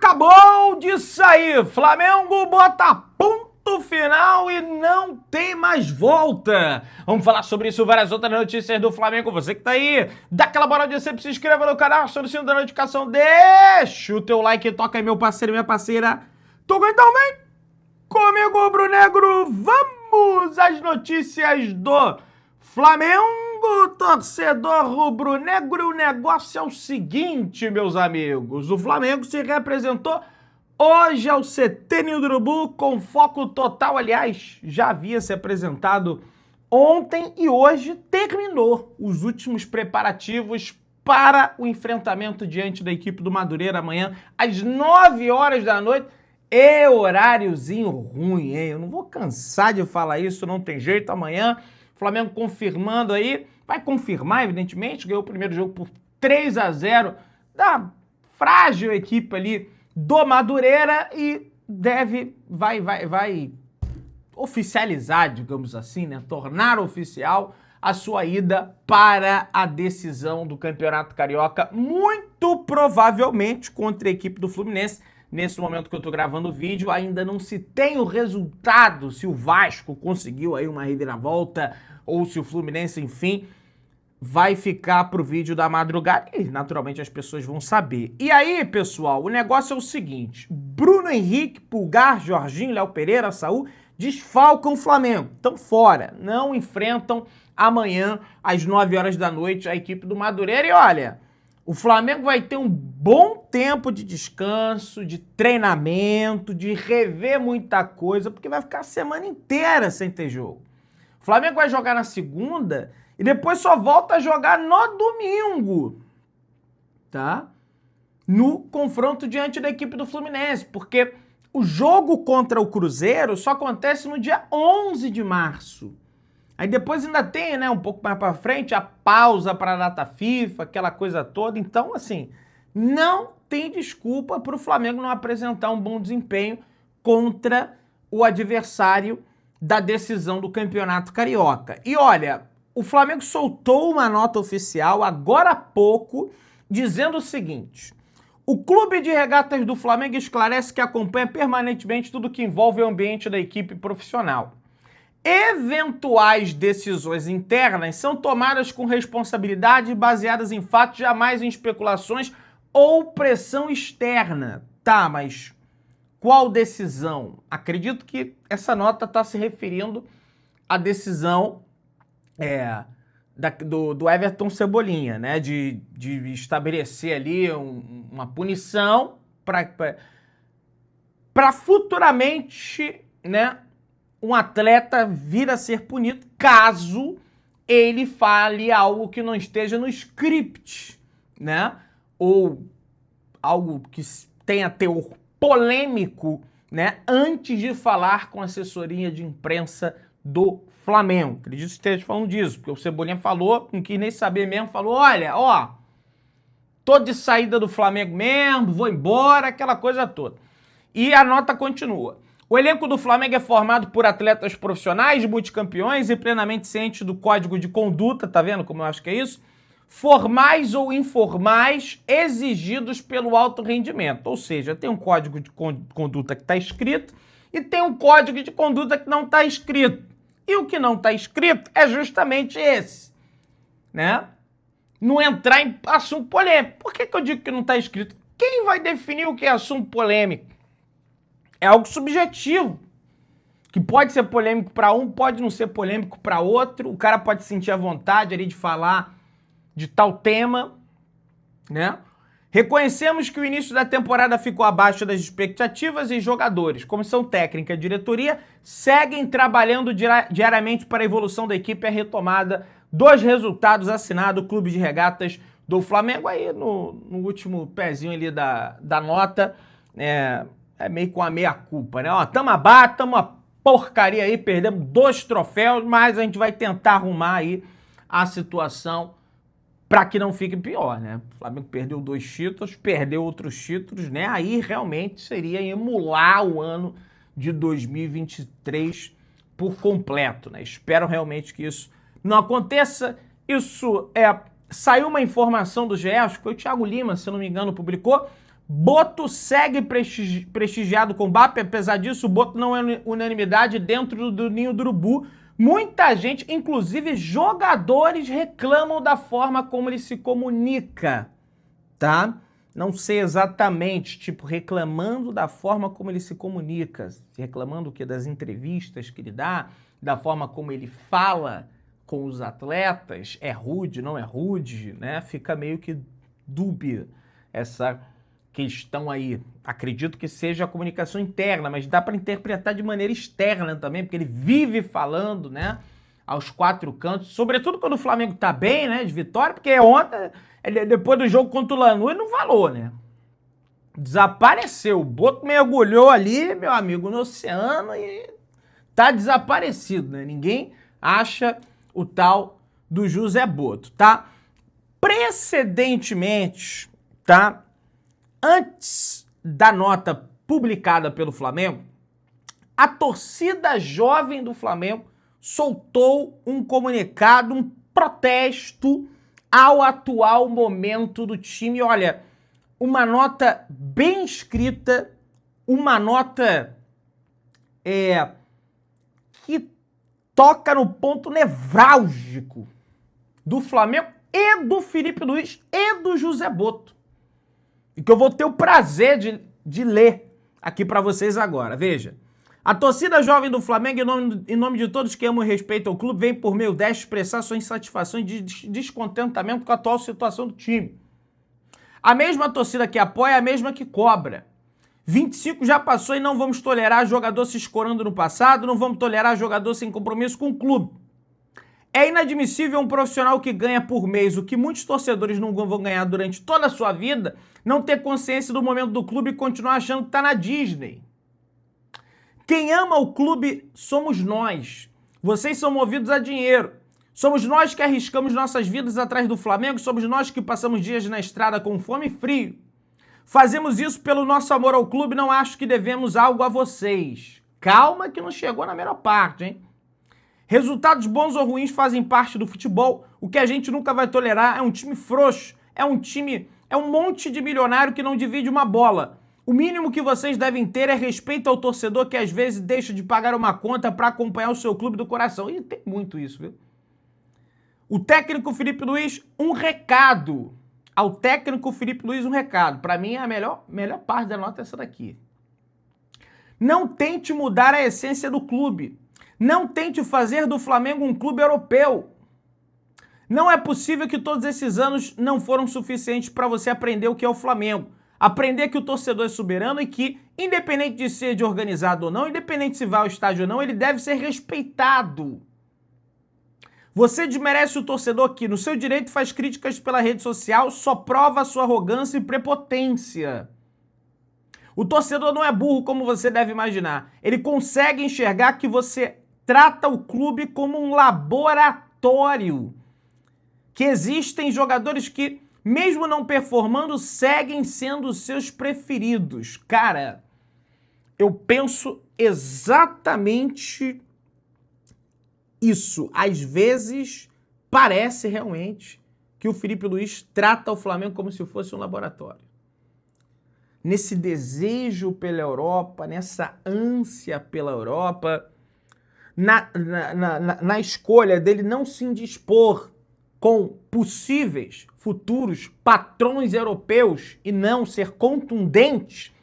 Acabou de sair, Flamengo bota ponto final e não tem mais volta. Vamos falar sobre isso e várias outras notícias do Flamengo. Você que tá aí, dá aquela bola de sempre, se inscreva no canal, aciona o sino da notificação, deixa o teu like, toca aí meu parceiro e minha parceira. Então vem comigo, rubro-negro, vamos às notícias do Flamengo. Torcedor rubro-negro, o negócio é o seguinte, meus amigos. O Flamengo se representou hoje ao CT Ninho do Urubu com foco total. Aliás, já havia se apresentado ontem e hoje terminou os últimos preparativos para o enfrentamento diante da equipe do Madureira amanhã às 9 horas da noite. E horáriozinho ruim, hein? Eu não vou cansar de falar isso, não tem jeito. Amanhã Flamengo confirmando aí, vai confirmar, evidentemente, ganhou o primeiro jogo por 3-0 da frágil equipe ali do Madureira e vai oficializar, digamos assim, né? Tornar oficial a sua ida para a decisão do Campeonato Carioca, muito provavelmente contra a equipe do Fluminense. Nesse momento que eu tô gravando o vídeo, ainda não se tem o resultado, se o Vasco conseguiu aí uma reviravolta ou se o Fluminense, enfim, vai ficar pro vídeo da madrugada e naturalmente as pessoas vão saber. E aí, pessoal, o negócio é o seguinte, Bruno Henrique, Pulgar, Jorginho, Léo Pereira, Saul, desfalcam o Flamengo, estão fora, não enfrentam amanhã às 9 horas da noite a equipe do Madureira e olha... O Flamengo vai ter um bom tempo de descanso, de treinamento, de rever muita coisa, porque vai ficar a semana inteira sem ter jogo. O Flamengo vai jogar na segunda e depois só volta a jogar no domingo, tá? No confronto diante da equipe do Fluminense, porque o jogo contra o Cruzeiro só acontece no dia 11 de março. Aí depois ainda tem, né, um pouco mais pra frente, a pausa para a data FIFA, aquela coisa toda. Então, assim, não tem desculpa para o Flamengo não apresentar um bom desempenho contra o adversário da decisão do Campeonato Carioca. E olha, o Flamengo soltou uma nota oficial agora há pouco, dizendo o seguinte... O Clube de Regatas do Flamengo esclarece que acompanha permanentemente tudo que envolve o ambiente da equipe profissional. Eventuais decisões internas são tomadas com responsabilidade baseadas em fatos, jamais em especulações ou pressão externa. Tá, mas qual decisão? Acredito que essa nota está se referindo à decisão do Everton Cebolinha, né? De estabelecer ali uma punição para futuramente, né? Um atleta vir a ser punido caso ele fale algo que não esteja no script, né? Ou algo que tenha teor polêmico, né? Antes de falar com a assessoria de imprensa do Flamengo. Acredito que esteja falando disso, porque o Cebolinha falou, não quis nem saber mesmo, falou, olha, ó, tô de saída do Flamengo mesmo, vou embora, aquela coisa toda. E a nota continua. O elenco do Flamengo é formado por atletas profissionais, multicampeões e plenamente cientes do código de conduta, tá vendo como eu acho que é isso? Formais ou informais exigidos pelo alto rendimento. Ou seja, tem um código de conduta que está escrito e tem um código de conduta que não está escrito. E o que não está escrito é justamente esse, né? Não entrar em assunto polêmico. Por que eu digo que não está escrito? Quem vai definir o que é assunto polêmico? É algo subjetivo, que pode ser polêmico para um, pode não ser polêmico para outro, o cara pode sentir a vontade ali de falar de tal tema, né? Reconhecemos que o início da temporada ficou abaixo das expectativas e jogadores, comissão técnica e diretoria seguem trabalhando diariamente para a evolução da equipe e a retomada dos resultados assinados do Clube de Regatas do Flamengo. Aí no último pezinho ali da nota, é meio com a meia-culpa, né? Ó, tamo abaixo, tamo uma porcaria aí, perdemos 2 troféus, mas a gente vai tentar arrumar aí a situação para que não fique pior, né? O Flamengo perdeu 2 títulos, perdeu outros títulos, né? Aí realmente seria emular o ano de 2023 por completo, né? Espero realmente que isso não aconteça. Isso saiu uma informação do GE, acho que foi o Thiago Lima, se eu não me engano, publicou, Boto segue prestigiado com o Mbappé, apesar disso, o Boto não é unanimidade dentro do ninho do urubu. Muita gente, inclusive jogadores, reclamam da forma como ele se comunica, tá? Não sei exatamente, tipo, reclamando da forma como ele se comunica, reclamando o quê? Das entrevistas que ele dá, da forma como ele fala com os atletas, é rude, não é rude, né? Fica meio que dúbia essa questão aí. Acredito que seja a comunicação interna, mas dá para interpretar de maneira externa também, porque ele vive falando, né, aos quatro cantos, sobretudo quando o Flamengo tá bem, né, de vitória, porque ontem, depois do jogo contra o Lanús, ele não falou, né? Desapareceu. O Boto mergulhou ali, meu amigo, no oceano e tá desaparecido, né? Ninguém acha o tal do José Boto, tá? Precedentemente, tá? Antes da nota publicada pelo Flamengo, a torcida jovem do Flamengo soltou um comunicado, um protesto ao atual momento do time. Olha, uma nota bem escrita, uma nota que toca no ponto nevrálgico do Flamengo e do Felipe Luiz e do José Boto. E que eu vou ter o prazer de ler aqui para vocês agora. Veja. A torcida jovem do Flamengo, em nome de todos que amam e respeitam o clube, vem por meio desta expressar sua insatisfação e descontentamento com a atual situação do time. A mesma torcida que apoia é a mesma que cobra. 25 já passou e não vamos tolerar jogador se escorando no passado, não vamos tolerar jogador sem compromisso com o clube. É inadmissível um profissional que ganha por mês o que muitos torcedores não vão ganhar durante toda a sua vida, não ter consciência do momento do clube e continuar achando que tá na Disney. Quem ama o clube somos nós. Vocês são movidos a dinheiro. Somos nós que arriscamos nossas vidas atrás do Flamengo, somos nós que passamos dias na estrada com fome e frio. Fazemos isso pelo nosso amor ao clube, não acho que devemos algo a vocês. Calma que não chegou na melhor parte, hein? Resultados bons ou ruins fazem parte do futebol. O que a gente nunca vai tolerar é um time frouxo, é um monte de milionário que não divide uma bola. O mínimo que vocês devem ter é respeito ao torcedor que às vezes deixa de pagar uma conta para acompanhar o seu clube do coração. E tem muito isso, viu? O técnico Felipe Luiz, um recado. Ao técnico Felipe Luiz, um recado. Para mim, a melhor parte da nota é essa daqui. Não tente mudar a essência do clube. Não tente fazer do Flamengo um clube europeu. Não é possível que todos esses anos não foram suficientes para você aprender o que é o Flamengo. Aprender que o torcedor é soberano e que, independente de ser de organizado ou não, independente se vai ao estádio ou não, ele deve ser respeitado. Você desmerece o torcedor que, no seu direito, faz críticas pela rede social, só prova a sua arrogância e prepotência. O torcedor não é burro como você deve imaginar. Ele consegue enxergar que você trata o clube como um laboratório. Que existem jogadores que, mesmo não performando, seguem sendo os seus preferidos. Cara, eu penso exatamente isso. Às vezes, parece realmente que o Felipe Luiz trata o Flamengo como se fosse um laboratório. Nesse desejo pela Europa, nessa ânsia pela Europa, na escolha dele não se indispor com possíveis futuros patrões europeus e não ser contundente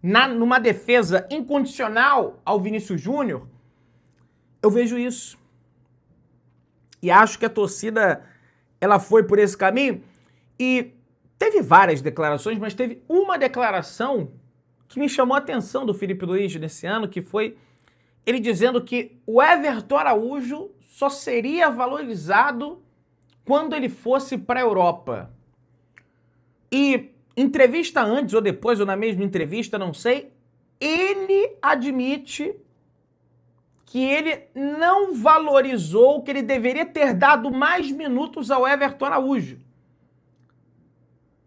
numa defesa incondicional ao Vinícius Júnior, eu vejo isso. E acho que a torcida ela foi por esse caminho e teve várias declarações, mas teve uma declaração que me chamou a atenção do Felipe Luiz nesse ano, que foi ele dizendo que o Everton Araújo só seria valorizado quando ele fosse para a Europa. E entrevista antes ou depois, ou na mesma entrevista, não sei, ele admite que ele não valorizou, que ele deveria ter dado mais minutos ao Everton Araújo.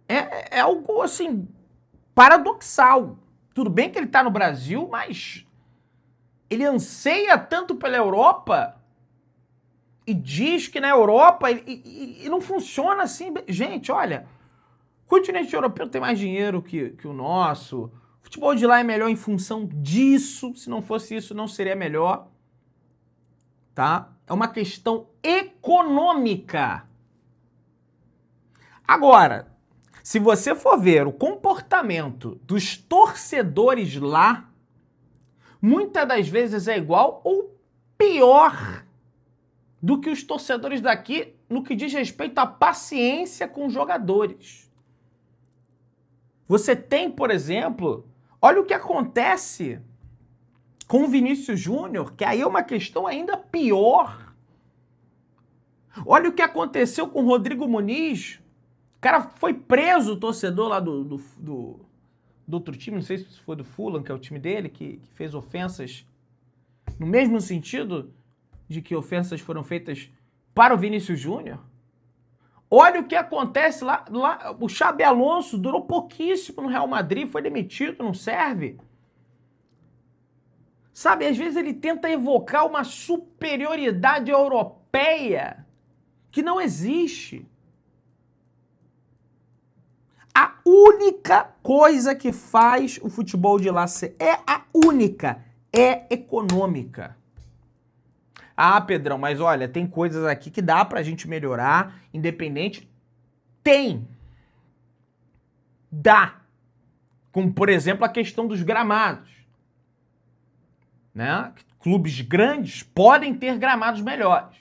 É algo, assim, paradoxal. Tudo bem que ele está no Brasil, mas ele anseia tanto pela Europa e diz que na Europa e não funciona assim. Gente, olha, O continente europeu tem mais dinheiro que o nosso. O futebol de lá é melhor em função disso. Se não fosse isso, não seria melhor. Tá? É uma questão econômica. Agora, se você for ver o comportamento dos torcedores lá, muitas das vezes é igual ou pior do que os torcedores daqui no que diz respeito à paciência com os jogadores. Você tem, por exemplo, olha o que acontece com o Vinícius Júnior, que aí é uma questão ainda pior. Olha o que aconteceu com o Rodrigo Muniz. O cara foi preso, o torcedor lá do outro time, não sei se foi do Fulham, que é o time dele, que fez ofensas no mesmo sentido de que ofensas foram feitas para o Vinícius Júnior. Olha o que acontece lá. O Xabi Alonso durou pouquíssimo no Real Madrid, foi demitido, não serve. Sabe, às vezes ele tenta evocar uma superioridade europeia que não existe. A única coisa que faz o futebol de lá ser, é econômica. Ah, Pedrão, mas olha, tem coisas aqui que dá pra gente melhorar, independente. Tem. Dá. Como, por exemplo, a questão dos gramados. Né? Clubes grandes podem ter gramados melhores.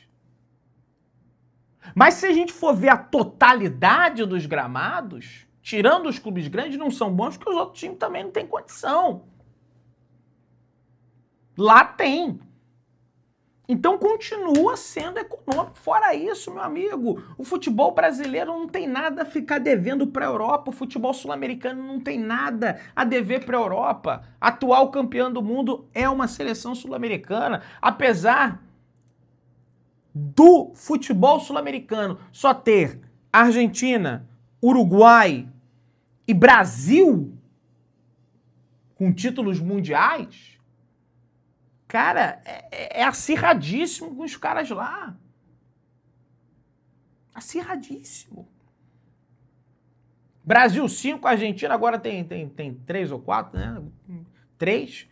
Mas se a gente for ver a totalidade dos gramados, tirando os clubes grandes, não são bons porque os outros times também não têm condição. Lá tem. Então continua sendo econômico. Fora isso, meu amigo, o futebol brasileiro não tem nada a ficar devendo para a Europa, o futebol sul-americano não tem nada a dever para a Europa. Atual campeão do mundo é uma seleção sul-americana, apesar do futebol sul-americano só ter Argentina, Uruguai e Brasil com títulos mundiais. Cara, é acirradíssimo com os caras lá. Acirradíssimo. Brasil 5, Argentina agora tem 3 ou 4, né? 3.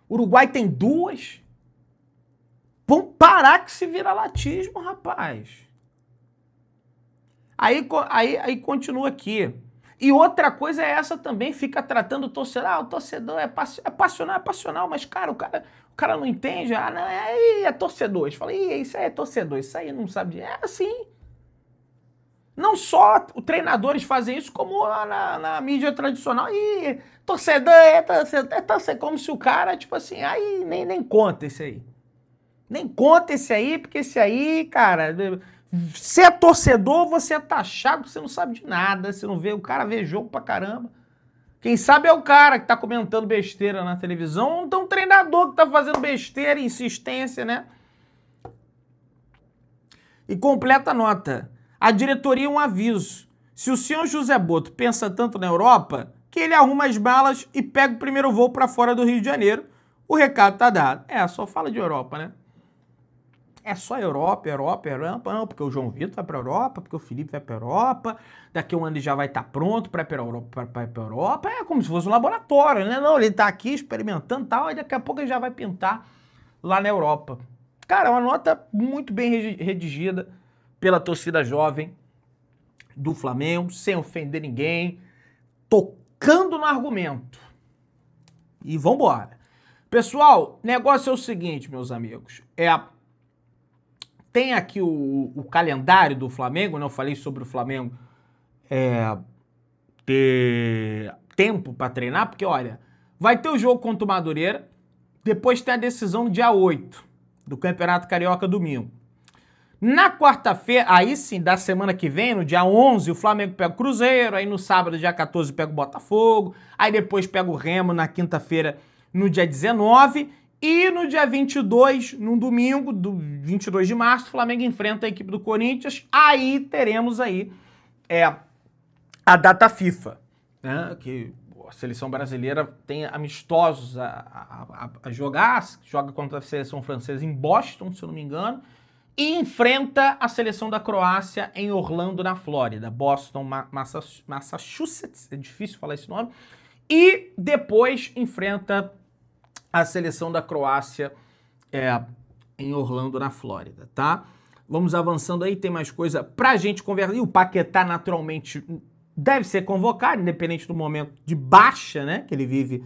Uruguai tem 2. Vamos parar com esse viralatismo, rapaz. Aí continua aqui. E outra coisa é essa também, fica tratando o torcedor. Ah, o torcedor é passional, mas, cara, o cara não entende. Ah, não, é torcedor. Eles falam, isso aí é torcedor, isso aí não sabe. É assim. Não só os treinadores fazem isso, como na mídia tradicional. Torcedor é torcedor, como se o cara, tipo assim, aí nem conta esse aí. Nem conta esse aí, porque esse aí, cara... Se é torcedor, você é taxado, você não sabe de nada, você não vê, o cara vê jogo pra caramba. Quem sabe é o cara que tá comentando besteira na televisão, ou então um treinador que tá fazendo besteira, insistência, né? E completa a nota. A diretoria um aviso. Se o senhor José Boto pensa tanto na Europa, que ele arruma as malas e pega o primeiro voo pra fora do Rio de Janeiro. O recado tá dado. Só fala de Europa, né? É só Europa, não, porque o João Vitor vai para a Europa, porque o Felipe vai para a Europa, daqui a um ano ele já vai estar pronto para ir para a Europa, é como se fosse um laboratório, né? Não, ele está aqui experimentando e tal, e daqui a pouco ele já vai pintar lá na Europa. Cara, é uma nota muito bem redigida pela torcida jovem do Flamengo, sem ofender ninguém, tocando no argumento. E vambora. Pessoal, negócio é o seguinte, meus amigos, tem aqui o calendário do Flamengo, né? Eu falei sobre o Flamengo ter tempo para treinar, porque, olha, vai ter o jogo contra o Madureira, depois tem a decisão no dia 8 do Campeonato Carioca domingo. Na quarta-feira, aí sim, da semana que vem, no dia 11, o Flamengo pega o Cruzeiro, aí no sábado, dia 14, pega o Botafogo, aí depois pega o Remo na quinta-feira, no dia 19, e no dia 22, no domingo, do 22 de março, o Flamengo enfrenta a equipe do Corinthians. Aí teremos aí a data FIFA, né? Que a seleção brasileira tem amistosos a jogar, joga contra a seleção francesa em Boston, se eu não me engano, e enfrenta a seleção da Croácia em Orlando, na Flórida. Boston, Massachusetts, é difícil falar esse nome. E depois enfrenta a seleção da Croácia em Orlando, na Flórida, tá? Vamos avançando aí, tem mais coisa pra gente conversar. E o Paquetá, naturalmente, deve ser convocado, independente do momento de baixa, né, que ele vive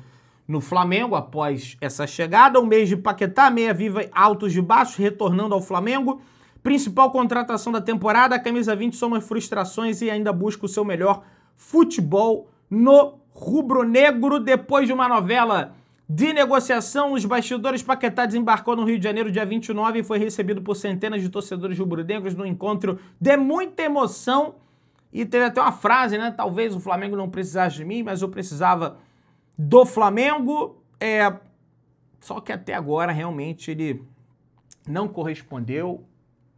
no Flamengo após essa chegada. Um mês de Paquetá, meia viva altos e baixos, retornando ao Flamengo. Principal contratação da temporada, a camisa 20 soma frustrações e ainda busca o seu melhor futebol no rubro-negro. Depois de uma novela de negociação, os bastidores, Paquetá desembarcou no Rio de Janeiro dia 29 e foi recebido por centenas de torcedores rubro-negros num encontro de muita emoção. E teve até uma frase, né? Talvez o Flamengo não precisasse de mim, mas eu precisava do Flamengo. Só que até agora, realmente, ele não correspondeu.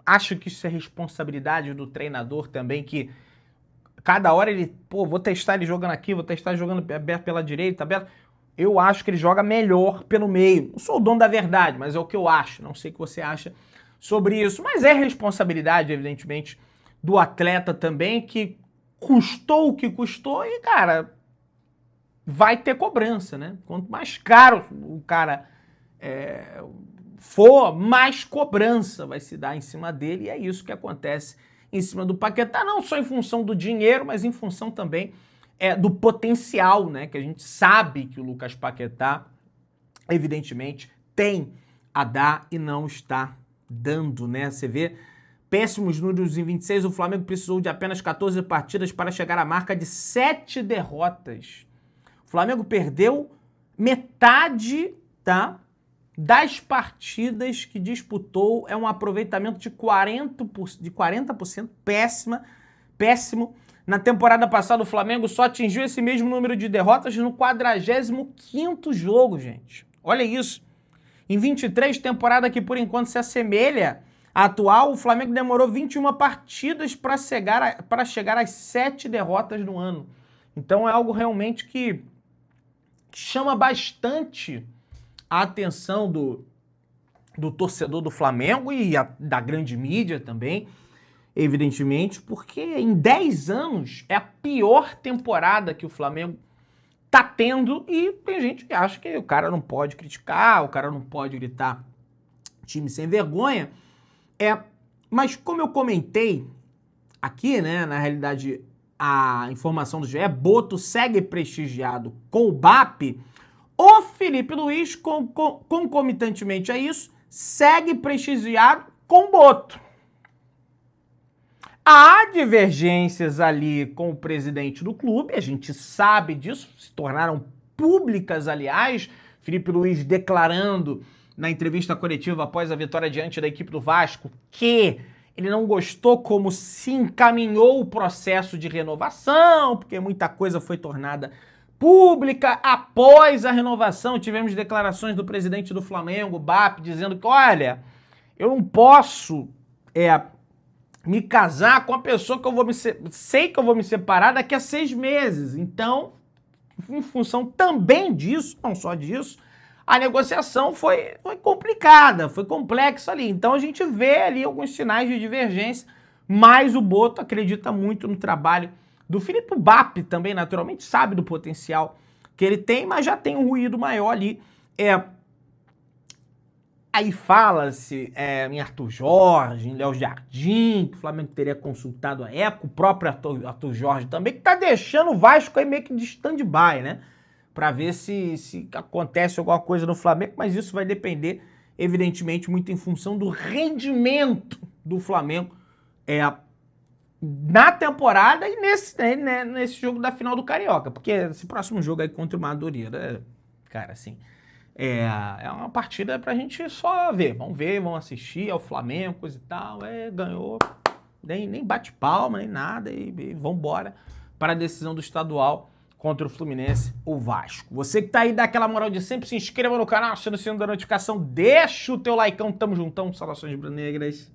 Acho que isso é responsabilidade do treinador também, que cada hora ele, vou testar ele jogando aqui, vou testar ele jogando aberto pela direita, aberto. Eu acho que ele joga melhor pelo meio. Não sou o dono da verdade, mas é o que eu acho. Não sei o que você acha sobre isso. Mas é responsabilidade, evidentemente, do atleta também, que custou o que custou e, cara, vai ter cobrança, né? Quanto mais caro o cara for, mais cobrança vai se dar em cima dele. E é isso que acontece em cima do Paquetá, não só em função do dinheiro, mas em função também do potencial, né? Que a gente sabe que o Lucas Paquetá, evidentemente, tem a dar e não está dando, né? Você vê péssimos números em 26, o Flamengo precisou de apenas 14 partidas para chegar à marca de 7 derrotas. O Flamengo perdeu metade, tá, das partidas que disputou, é um aproveitamento de 40%, péssimo. Na temporada passada, o Flamengo só atingiu esse mesmo número de derrotas no 45º jogo, gente. Olha isso. Em 23, temporada que por enquanto se assemelha à atual, o Flamengo demorou 21 partidas para chegar às 7 derrotas no ano. Então é algo realmente que chama bastante a atenção do torcedor do Flamengo e da grande mídia também, evidentemente, porque em 10 anos é a pior temporada que o Flamengo tá tendo e tem gente que acha que o cara não pode criticar, o cara não pode gritar time sem vergonha. Mas como eu comentei aqui, né, na realidade a informação do GE, Boto segue prestigiado com o BAP, o Felipe Luiz, concomitantemente a isso, segue prestigiado com o Boto. Há divergências ali com o presidente do clube, a gente sabe disso, se tornaram públicas, aliás, Felipe Luiz declarando na entrevista coletiva após a vitória diante da equipe do Vasco que ele não gostou como se encaminhou o processo de renovação, porque muita coisa foi tornada pública. Após a renovação, tivemos declarações do presidente do Flamengo, BAP, dizendo que, olha, eu não posso me casar com a pessoa que sei que eu vou me separar daqui a 6 meses. Então, em função também disso, não só disso, a negociação foi complicada, foi complexa ali. Então a gente vê ali alguns sinais de divergência, mas o Boto acredita muito no trabalho do Felipe. O BAP também, naturalmente, sabe do potencial que ele tem, mas já tem um ruído maior ali. Aí fala-se em Arthur Jorge, em Léo Jardim, que o Flamengo teria consultado a época, o próprio Arthur Jorge também, que tá deixando o Vasco aí meio que de stand-by, né? Para ver se acontece alguma coisa no Flamengo, mas isso vai depender, evidentemente, muito em função do rendimento do Flamengo na temporada e nesse jogo da final do Carioca, porque esse próximo jogo aí contra o Madureira, cara, assim, é uma partida pra gente só ver, vamos assistir ao Flamengo, coisa e tal, ganhou, nem bate palma, nem nada, e vambora para a decisão do estadual contra o Fluminense, o Vasco. Você que tá aí, dá aquela moral de sempre, se inscreva no canal, aciona o sininho da notificação, deixa o teu likeão, tamo juntão, saudações rubro-negras.